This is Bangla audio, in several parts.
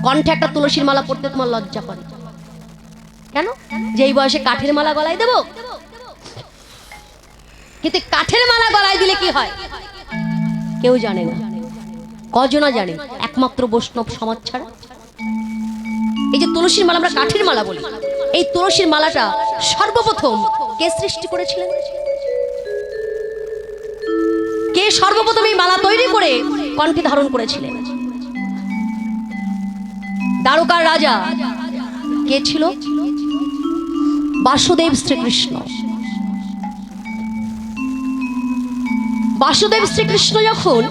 কণ্ঠে একটা তুলসীর মালা পড়তে তোমার লজ্জা করে কেন? যে এই বয়সে কাঠের মালা গলায় দেব? কিন্তু কাঠের মালা গলায় দিলে কি হয় কেউ জানে না। কজনা জানে? একমাত্র বৈষ্ণব সমাজ ছাড়া। এই যে তুলসীর মালা আমরা কাঠের মালা বলি, এই তুলসীর মালাটা সর্বপ্রথম কে সৃষ্টি করেছিলেন? কে সর্বপ্রথম এই মালা তৈরি করে কণ্ঠে ধারণ করেছিলেন? দ্বারকার রাজা কে ছিল? বাসুদেব শ্রীকৃষ্ণ। বাসুদেব শ্রীকৃষ্ণ যখন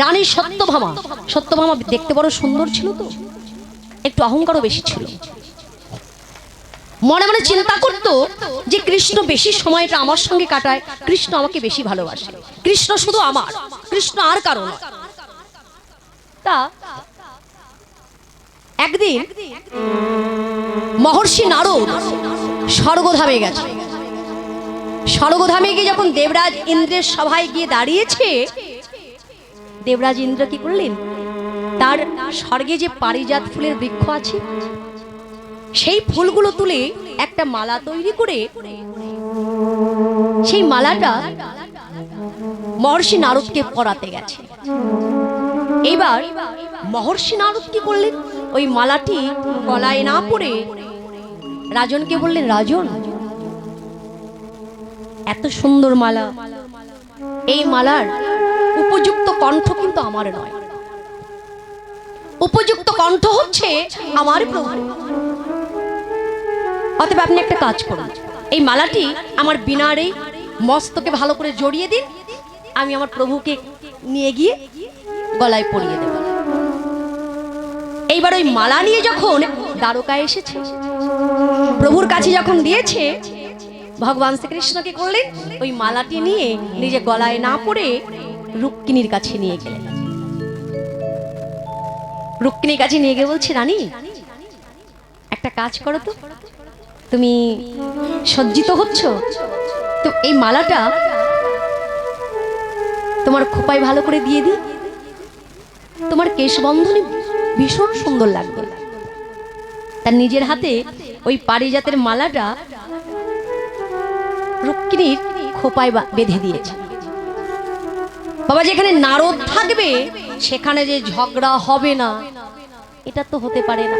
রানী সত্যভামা, সত্যভামা দেখতে বড় সুন্দর ছিল, তো একটু অহংকারও বেশি ছিল, মনে মনে চিন্তা করতো যে কৃষ্ণ বেশি সময়টা আমার সঙ্গে কাটায়, কৃষ্ণ আমাকে বেশি ভালোবাসে, কৃষ্ণ শুধু আমার, কৃষ্ণ আর কারণ। তা একদিন মহর্ষি নারদ স্বর্গধামে গেছে। স্বর্গধামে গিয়ে যখন দেবরাজ ইন্দ্রের সভায় গিয়ে দাঁড়িয়েছে, দেবরাজ ইন্দ্র কি করলেন? তার স্বর্গে যে পারিজাত ফুলের বৃক্ষ আছে, সেই ফুলগুলো তুলে একটা মালা তৈরি করে সেই মালাটা মহর্ষি নারদকে পরাতে গেছে। এইবার মহর্ষি নারদ কি করলেন? ওই মালাটি গলায় না পরে রাজনকে বললেন, রাজন, এত সুন্দর মালা, এই মালার উপযুক্ত কণ্ঠ কিন্তু আমার নয়, উপযুক্ত কণ্ঠ হচ্ছে আমার প্রভু। অতএব আপনি একটা কাজ করুন, এই মালাটি আমার বিনারে মস্তকে ভালো করে জড়িয়ে দিন, আমি আমার প্রভুকে নিয়ে গিয়ে গলায় পরিয়ে দেব। এইবার ওই মালা নিয়ে যখন দ্বারকায় এসেছে, প্রভুর কাছে যখন দিয়েছে, ভগবান শ্রীকৃষ্ণকে করলেন ওই মালাটি নিয়ে নিজে গলায় না পরে রুক্মিণীর কাছে নিয়ে গেলেন। রুক্মিণীর কাছে নিয়ে গিয়ে বলছে, রানী, একটা কাজ করো তো, তুমি সজ্জিত হচ্ছ তো এই মালাটা তোমার খোপায় ভালো করে দিয়ে দিই, তোমার কেশবন্ধনে ভীষণ সুন্দর লাগবে। তার নিজের হাতে ওই পারিজাতের মালাটা রুক্মিণীর খোপায় বেঁধে দিয়েছে। বাবা, যেখানে নারদ থাকবে সেখানে যে ঝগড়া হবে না, এটা তো হতে পারে না।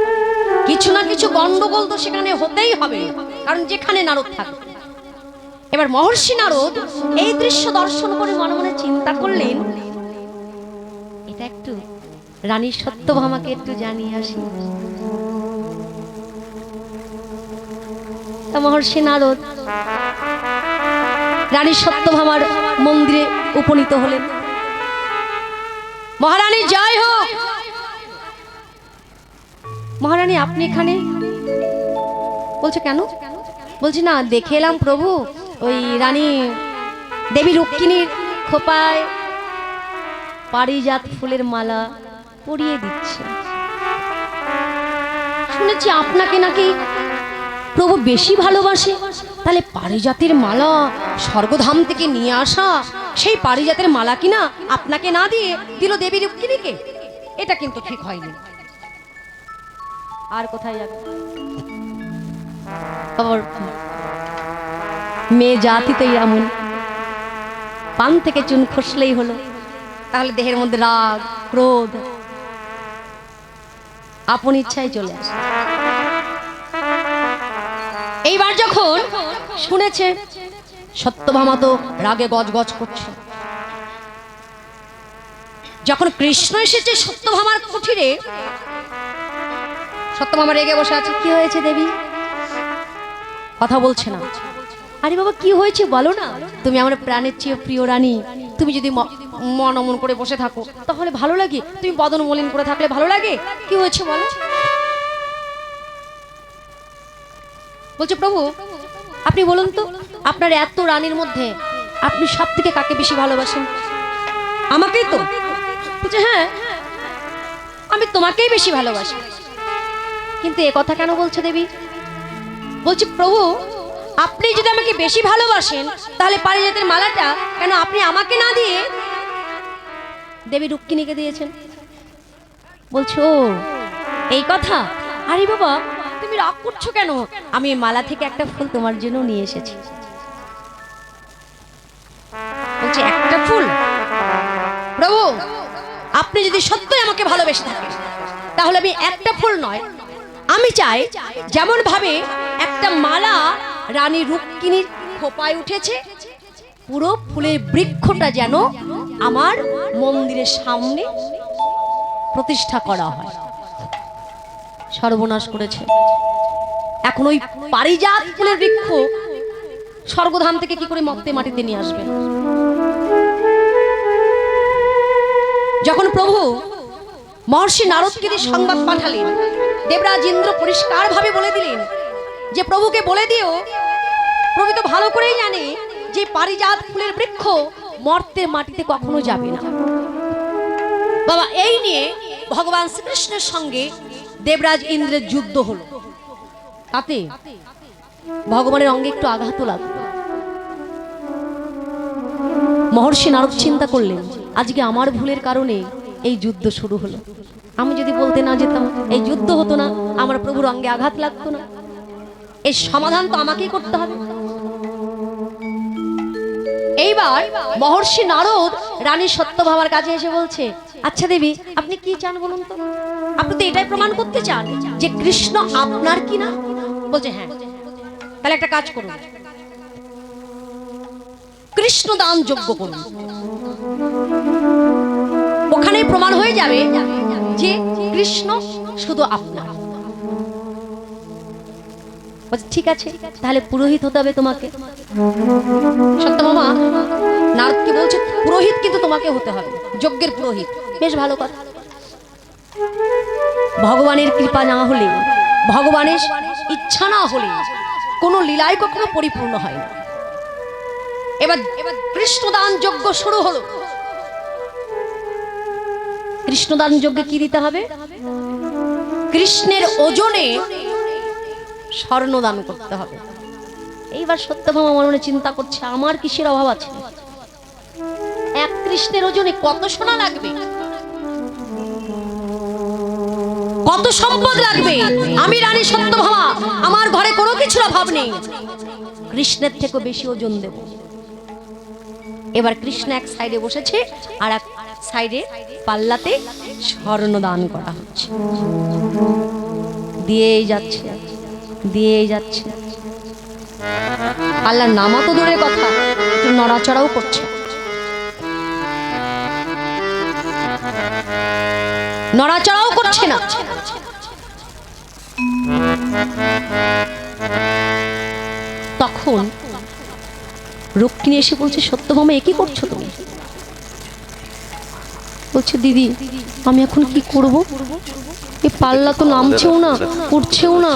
কিছু না কিছু গন্ডগোল তো সেখানে হতেই হবে, কারণ যেখানে নারদ থাকবে। এবার মহর্ষি নারদ এই দৃশ্য দর্শন করে মনে মনে চিন্তা করলেন, এটা একটু রানী সত্যভামাকে একটু জানিয়ে আসি। তা মহর্ষি নারদ রানী সত্যভামার মন্দিরে উপনীত হলেন। মহারানী জয় হোক। মহারানী, আপনি এখানে? বলছে কেন? বলছি না, দেখে এলাম প্রভু ওই রানী দেবী রুক্মিণীর খোপায় পারিজাত ফুলের মালা পরিয়ে দিচ্ছে। শুনেছি আপনাকে নাকি প্রভু বেশি ভালোবাসে, তাহলে পারিজাতের মালা স্বর্গধাম থেকে নিয়ে আসা, সেই পারিজাতের মালা কিনা আপনাকে না দিয়ে দিল দেবী রুক্মিণীকে, এটা কিন্তু ঠিক হয়নি। আর কোথায় যাবে? মেয়ে জাতি তো এমন, পান থেকে চুন খসলেই হলো, তাহলে দেহের মধ্যে রাগ ক্রোধ আপন ইচ্ছায় চলে আসে। এইবার যখন শুনেছে সত্যভামা তো রাগে গজগজ করছে, যখন কৃষ্ণ এসেছে সত্যভামার কুঠিরে, সত্যভামা রেগে বসে আছে। কি হয়েছে দেবী? কথা বলছে না। আরে বাবা, কি হয়েছে বলো না, তুমি আমার প্রাণের চেয়ে প্রিয় রানী, তুমি যদি মন অমন করে বসে থাকো তাহলে ভালো লাগে, তুমি বদন মলিন করে থাকলে ভালো লাগে, কি হয়েছে বলো। বলছে, প্রভু আপনি বলুন তো, আপনার এত রানীর মধ্যে আপনি সব থেকে কাকে বেশি ভালোবাসেন? আমাকেই তো। বলছে, হ্যাঁ, আমি তোমাকেই বেশি ভালোবাসি। কিন্তু এ কথা কেন বলছো দেবী? বলছি, প্রভু আপনি যদি আমাকে বেশি ভালোবাসেন, তাহলে পারিজাতের মালাটা কেন আপনি আমাকে না দিয়ে দেবী রুক্মিণীকে দিয়েছেন? বলছো, এই কথা? আরে বাবা, তুমি রাগ করছো কেন? আমি এই মালা থেকে একটা ফুল তোমার জন্য নিয়ে এসেছি। বলছে একটা ফুল? প্রভু, আপনি যদি সত্যই আমাকে ভালোবেসে থাকেন তাহলে আমি একটা ফুল নয়, আমি চাই যেমন ভাবে একটা মালা রানী রুক্মিণীর খোপায় উঠেছে, পুরো ফুলের বৃক্ষটা যেন আমার মন্দিরের সামনে প্রতিষ্ঠা করা হয়। সর্বনাশ করেছে। এখন ওই পারিজাত ফুলের বৃক্ষ স্বর্গধাম থেকে কি করে মর্তে মাটিতে নিয়ে আসবেন? যখন প্রভু মহর্ষি নারদকে দিয়ে সংবাদ পাঠালেন, দেবরাজ ইন্দ্র পরিষ্কার ভাবে বলে দিলেন যে প্রভুকে বলে দিও, প্রভু তো ভালো করেই জানে যে পারিজাত ফুলের বৃক্ষ মর্তে মাটিতে কখনো যাবে না। বাবা, এই নিয়ে ভগবান শ্রীকৃষ্ণের সঙ্গে দেবরাজ ইন্দ্রের যুদ্ধ হলো। তাতে ভগবানের অঙ্গে একটু আঘাত লাগলো। মহর্ষি নারদ চিন্তা করলেন, আজকে আমার ভুলের কারণে এই যুদ্ধ শুরু হলো। আমি যদি বলতে না যেতাম, এই যুদ্ধ হতো না, আমার প্রভুর অঙ্গে আঘাত লাগতো না। এই সমাধান তো আমাকেই করতে হবে। এইবার মহর্ষি নারদ রানী সত্যভামার কাছে এসে বলছে, আচ্ছা দেবী, আপনি কি চান বলুন তো? আপনি তো এটাই প্রমাণ করতে চান যে কৃষ্ণ আপনার কি না? বলছে হ্যাঁ। তাহলে একটা কাজ করুন, কৃষ্ণ দান যজ্ঞ করুন, ওখানেই প্রমাণ হয়ে যাবে যে কৃষ্ণ শুধু আপনার। ঠিক আছে, তাহলে পুরোহিত হতে হবে তোমাকে। সত্যভামা নারদকে বলছে, পুরোহিত কিন্তু তোমাকে হতে হবে, যজ্ঞের পুরোহিত। বেশ ভালো কথা। ভগবানের কৃপা না হলে, ভগবানের ইচ্ছা না হলে কোনো লীলাই কখনো পরিপূর্ণ হয় না। এবার কৃষ্ণদান যজ্ঞ শুরু হলো। কৃষ্ণদান যজ্ঞে কি দিতে হবে? কৃষ্ণের ওজনে স্বর্ণ দান করতে হবে। এইবার সত্যভামা আমার মনে চিন্তা করছে, আমার কিসের অভাব আছে? এক কৃষ্ণের ওজনে কত সোনা লাগবে, কত সম্পদ লাগবে। আমি রানী সত্যভামা, আমার ঘরে কোনো কিছুর অভাব নেই, কৃষ্ণের থেকে বেশি ওজন দেব। এবার কৃষ্ণ এক সাইডে বসেছে, আর এক সাইডে পাল্লাতে স্বর্ণ দান করা হচ্ছে। দিয়েই যাচ্ছে, দিয়েই যাচ্ছে। আল্লাহ নামা তো দূরের কথা, একটু নড়াচড়াও করছে। নড়াচড়াও করছে না। তখন রুক্মিণী এসে বলছে, সত্যভামা, এ কি করছো তুমি? বলছে, দিদি, আমি এখন কি করব? এ পাল্লা তো নামছেও না, উঠছেও না,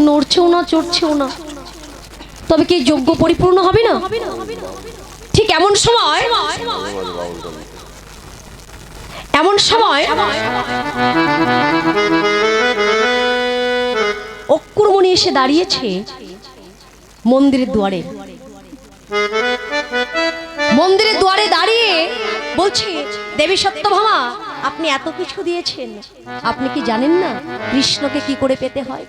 নড়ছেও না, চড়ছেও না, তবে কি যজ্ঞ পরিপূর্ণ হবে না? ঠিক এমন সময় অক্কুরমণি এসে দাঁড়িয়েছে মন্দিরের দুয়ারে। মন্দিরের দুয়ারে দাঁড়িয়ে বলছে, দেবী সত্যভামা, আপনি এত কিছু দিয়েছেন, আপনি কি জানেন না কৃষ্ণকে কি করে পেতে হয়?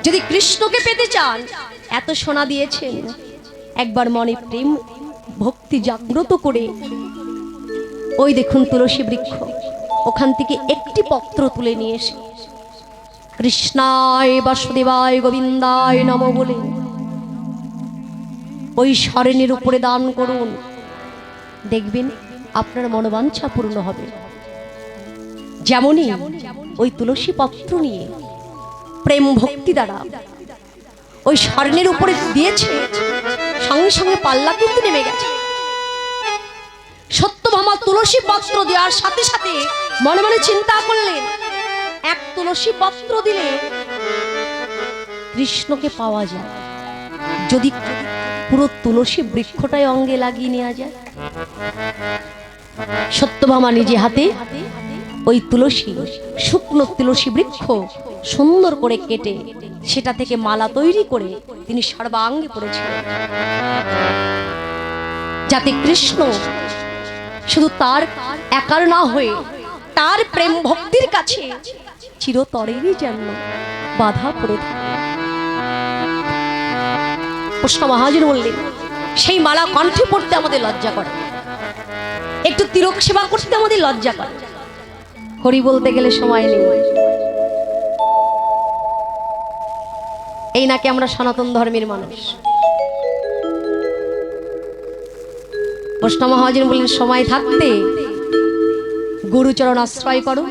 যদি কৃষ্ণকে পেতে চান, এত সোনা দিয়েছেন, একবার মনে প্রেম ভক্তি জাগ্রত করে ওই দেখুন তুলসী বৃক্ষ, ওখান থেকে একটি পত্র তুলে নিয়ে এসে কৃষ্ণায় বাসুদেবায় গোবিন্দায় নমঃ বলে ওই স্বর্ণের উপরে দান করুন, দেখবেন আপনার মনোবাঞ্ছা পূর্ণ হবে। যেমনই ওই তুলসী পত্র নিয়ে প্রেম ভক্তি দ্বারা ওই স্বর্ণের উপরে দিয়েছে, সঙ্গে সঙ্গে পাল্লা কিন্তু নেমে গেছে। সত্যভামা তুলসী পত্র দেওয়ার সাথে সাথে মনে মনে চিন্তা করলেন, এক তুলসী পত্র দিলে কৃষ্ণকে পাওয়া যায়, যদি পুরো তুলসী বৃক্ষটাই অঙ্গে লাগিয়ে নেওয়া যায়। সত্যভামা নিজে হাতে ওই তুলসী, শুকনো তুলসী বৃক্ষ সুন্দর করে কেটে সেটা থেকে মালা তৈরি করে তিনি সর্বাঙ্গে পরেছিলেন, যাতে কৃষ্ণ শুধু তার একার না হয়ে তার প্রেম ভক্তির কাছে চিরতরেরই যেন বাধা পড়ে থাকে। কৃষ্ণ মহাজন বললেন, সেই মালা কণ্ঠে পড়তে আমাদের লজ্জা করে, একটু তিলক সেবা করতে আমাদের লজ্জা করে, হরি বলতে গেলে সময় নেই। এই নাকি আমরা সনাতন ধর্মের মানুষ। কৃষ্ণ মহাজন বললেন, সময় থাকতে গুরুচরণ আশ্রয় করো,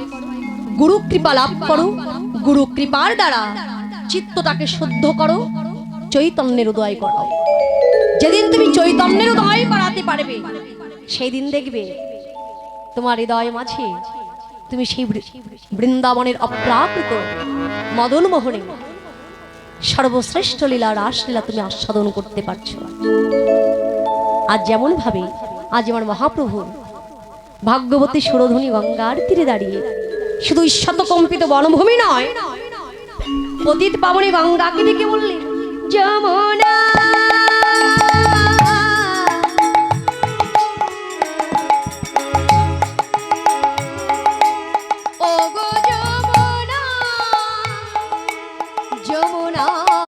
গুরু কৃপা লাভ করো, গুরু কৃপার দ্বারা চিত্তটাকে শুদ্ধ করো, চৈতন্যের উদয় করো। যেদিন তুমি চৈতন্যের উদয় করাতে পারবে, সেই দিন দেখবে তোমার হৃদয় মাঝে তুমি সেই বৃন্দাবনের অপ্রাকৃত মদন মোহনে সর্বশ্রেষ্ঠ লীলা রাসলীলা তুমি আস্বাদন করতে পারছো। আজ যেমন ভাবে আজ আমার মহাপ্রভু ভাগ্যবতী সুরধনী গঙ্গার তীরে দাঁড়িয়ে শুধু ঈশ্বতকম্পিত বনভূমি নয়, পতিত পাবনী গঙ্গাকে ডেকে বললেন, যমুনা